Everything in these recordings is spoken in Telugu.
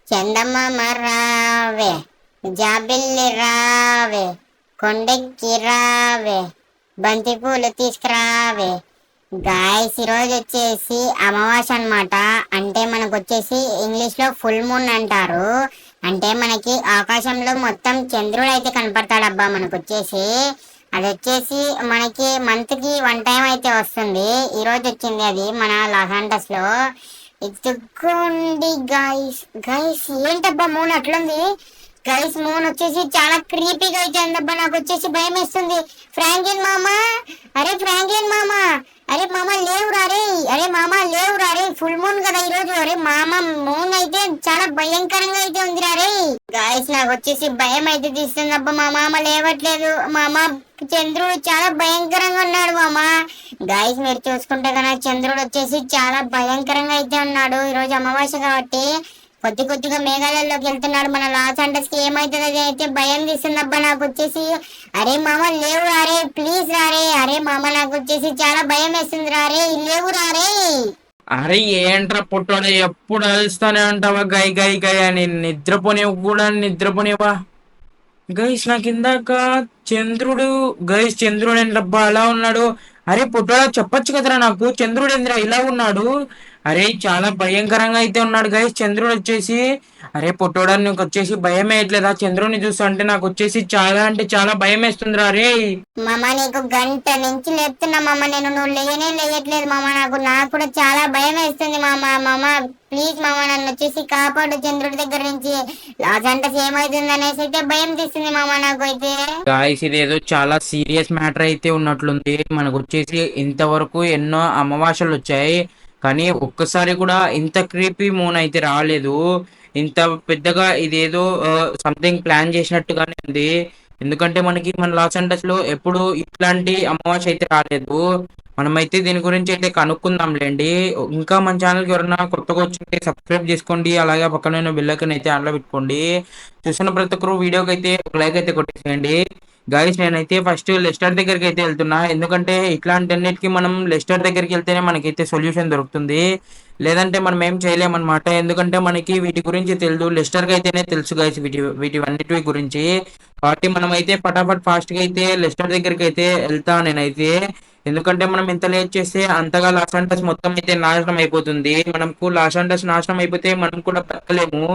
చందమామ రావే, జాబిల్లి రావే, కొండెక్కి రావే, బంతి పూలు తీసుకురావే. గాయస్ ఈరోజు వచ్చేసి అమావాస్య అన్నమాట. అంటే మనకు వచ్చేసి ఇంగ్లీష్ లో ఫుల్ మూన్ అంటారు. అంటే మనకి ఆకాశంలో మొత్తం చంద్రుడు అయితే కనపడతాడబ్బా. మనకు వచ్చేసి అది వచ్చేసి మనకి మంత్ కి 1 టైం అయితే వస్తుంది. ఈ రోజు వచ్చింది అది మన లాస్ ఏంజలస్ లో. ఇదిగోండి గైస్. గైస్ ఏంటబ్బా మూన్ అట్లుంది. గైస్ మూన్ వచ్చేసి చాలా క్రీపీగా అయితే ఉందబ్బా. నాకు వచ్చేసి భయం వేస్తుంది. ఫ్రాంకిన్ మామా, అరే ఫ్రాంకిన్ మామా, అరే మామ లేవురా రే, అరే మామ లేవురా రే, ఫుల్ మూన్ కదా ఈరోజు. అరే మామ మూన్ అయితే చాలా భయంకరంగా అయితే ఉందిరా రే. గాయస్ నాకు వచ్చేసి భయం అయితే తీస్తుంది అబ్బా. మా మామ లేవట్లేదు. మామ చంద్రుడు చాలా భయంకరంగా ఉన్నాడు మామ. గాయస్ మీరు చూసుకుంటే కనుక చంద్రుడు వచ్చేసి చాలా భయంకరంగా అయితే ఉన్నాడు. ఈరోజు అమావాస్య కాబట్టి కొద్ది కొద్దిగా మేఘాలలోకి వెళ్తున్నాడు. మన లాస్ ఏంజలస్ కి ఏమైతుంది అది అయితే భయం తీస్తుందబ్బా నాకు వచ్చేసి. అరే మామ లేవు రారే, ప్లీజ్ రారే. అరే మామ నాకు వచ్చేసి చాలా భయం వేస్తుంది రారే, లేవు రారే. అరే ఏంట్రా పుట్టాడు, ఎప్పుడు అరుస్తానే ఉంటావా గై గై గై అని. నిద్రపోనేవు కూడా నిద్రపోనేవా. గైస్ నాకు ఇందాక చంద్రుడు, గైస్ చంద్రుడు ఏంటబ్బా అలా ఉన్నాడు. అరే పుట్టాడా చెప్పొచ్చు కదరా నాకు, చంద్రుడు ఏంద్రా ఇలా ఉన్నాడు. అరే చాలా భయంకరంగా అయితే ఉన్నాడు గైస్ చంద్రుడు వచ్చేసి. అరే పుట్టోడా నీకు వచ్చేసి భయం వేయట్లేదా చంద్రుడిని చూస్తా అంటే? నాకు వచ్చేసి చాలా అంటే చాలా భయం వేస్తుందిరా రే. మామ నీకు గంట నుంచి లేపుతున్నా మామ, నేను నువ్వు లేయట్లేదు మామ. నాకు కూడా చాలా భయం వేస్తుంది మామ. మామ ప్లీజ్ మామ నన్ను వచ్చేసి కాపాడు చంద్రుడి దగ్గర నుంచి. లాస్ ఏంజలస్ ఏమైతుంది అనేసి అయితే భయం తీస్తుంది మామ నాకు అయితే. గాయస్ ఇదేదో చాలా సీరియస్ మ్యాటర్ అయితే ఉన్నట్లుంది. మనకు వచ్చేసి ఇంతవరకు ఎన్నో అమావాస్యలు వచ్చాయి, కానీ ఒక్కసారి కూడా ఇంత క్రీపీ మూన్ అయితే రాలేదు. ఇంత పెద్దగా ఇదేదో సంథింగ్ ప్లాన్ చేసినట్టుగానే ఉంది. ఎందుకంటే మనకి మన లాస్ ఏంజలస్ లో ఎప్పుడు ఇట్లాంటి అమావాస్య అయితే రాలేదు. మనమైతే దీని గురించి అయితే కనుక్కుందాంలేండి. ఇంకా మన ఛానల్కి ఎవరైనా కొత్తగా వచ్చింటే సబ్స్క్రైబ్ చేసుకోండి. అలాగే పక్కన బెల్ ఐకాన్ అయితే ఆన్లో పెట్టుకోండి. చూసిన ప్రతి ఒక్కరు వీడియోకి అయితే ఒక లైక్ అయితే కొట్టేసేయండి. గాయస్ నేనైతే ఫస్ట్ లెస్టర్ దగ్గరికి అయితే వెళ్తున్నా. ఎందుకంటే ఇట్లాంటి అన్నిటికీ మనం లెస్టర్ దగ్గరికి వెళ్తేనే మనకైతే సొల్యూషన్ దొరుకుతుంది, లేదంటే మనం ఏం చేయలేమన్నమాట. ఎందుకంటే మనకి వీటి గురించి తెలియదు, లెస్టర్కి అయితేనే తెలుసు గాయస్ వీటి అన్నిటి గురించి. కాబట్టి మనం అయితే ఫటాఫట్ ఫాస్ట్గా అయితే లెస్టర్ దగ్గరికి అయితే వెళ్తా నేనైతే. ఎందుకంటే మనం ఎంత లేట్ చేస్తే అంతగా లాస్ ఏంజలస్ మొత్తం అయితే నాశనం అయిపోతుంది. మనకు లాస్ ఏంజలస్ నాశనం అయిపోతే మనం కూడా బతకలేము.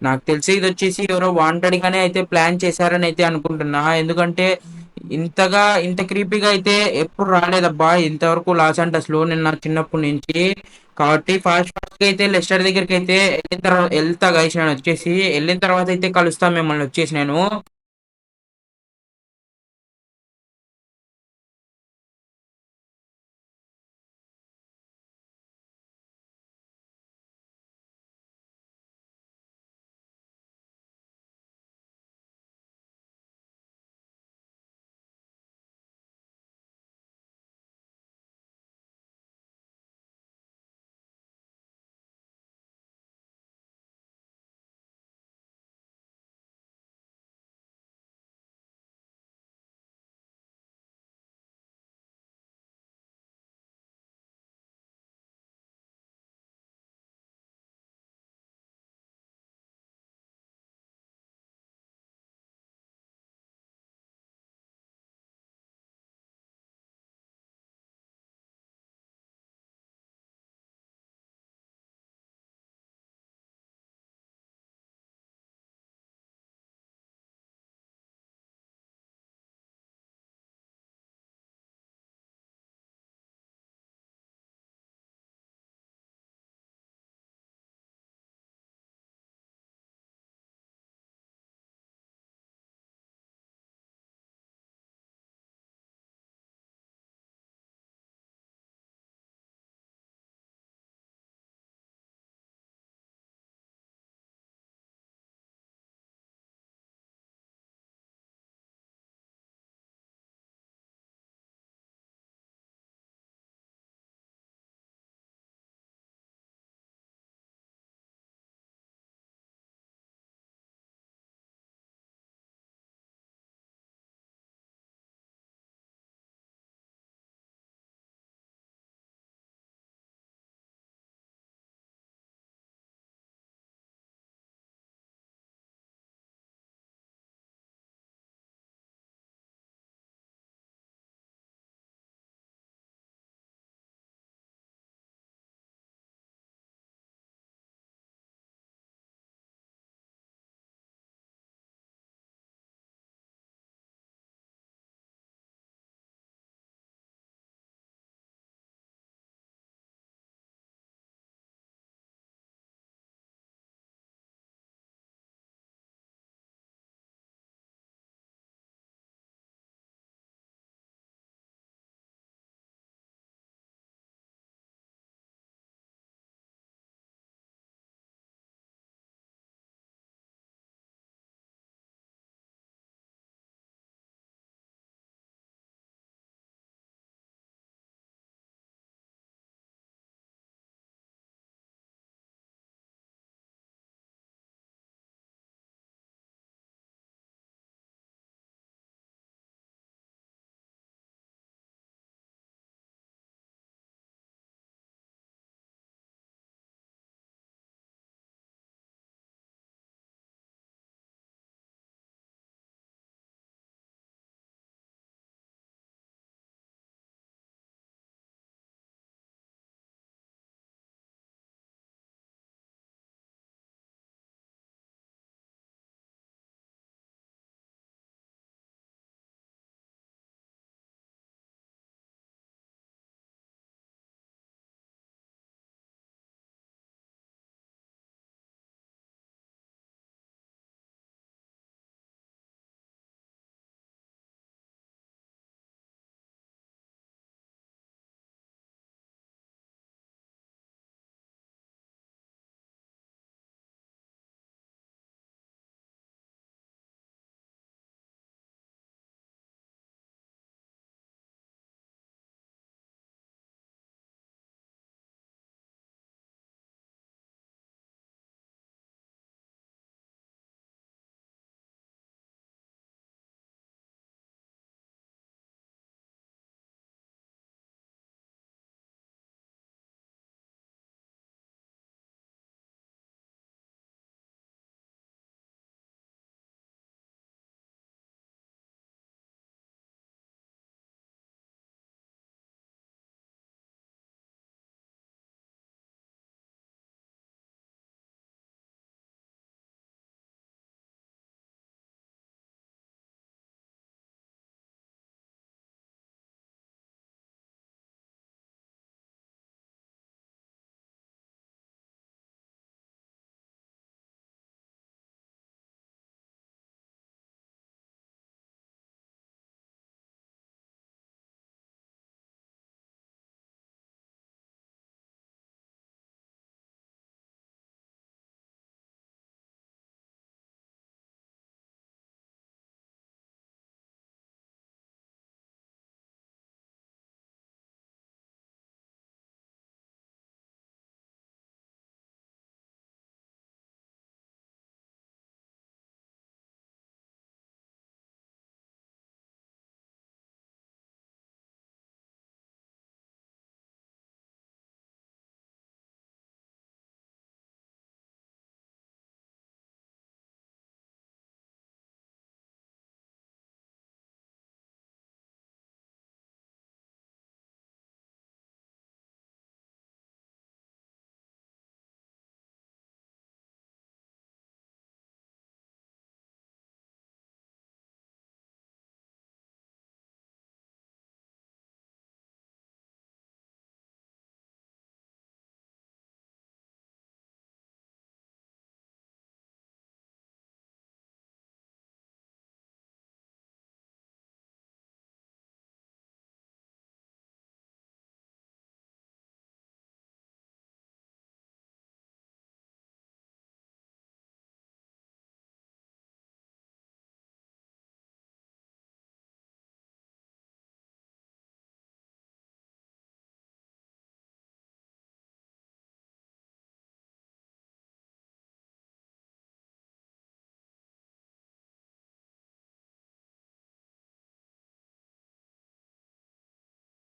నాకు తెలిసి ఇది వచ్చేసి ఎవరో వాంటెడ్ గానే అయితే ప్లాన్ చేశారని అయితే అనుకుంటున్నా. ఎందుకంటే ఇంత క్రీపీగా అయితే ఎప్పుడు రాలేదబ్బా ఇంతవరకు లాస్ ఏంజలస్ లో నేను నా చిన్నప్పటి నుంచి. కాబట్టి ఫాస్ట్ గా అయితే లెస్టర్ దగ్గరికి అయితే వెళ్తా గైస్. నేను వచ్చేసి వెళ్ళిన తర్వాత అయితే కలుస్తా మిమ్మల్ని వచ్చేసి నేను.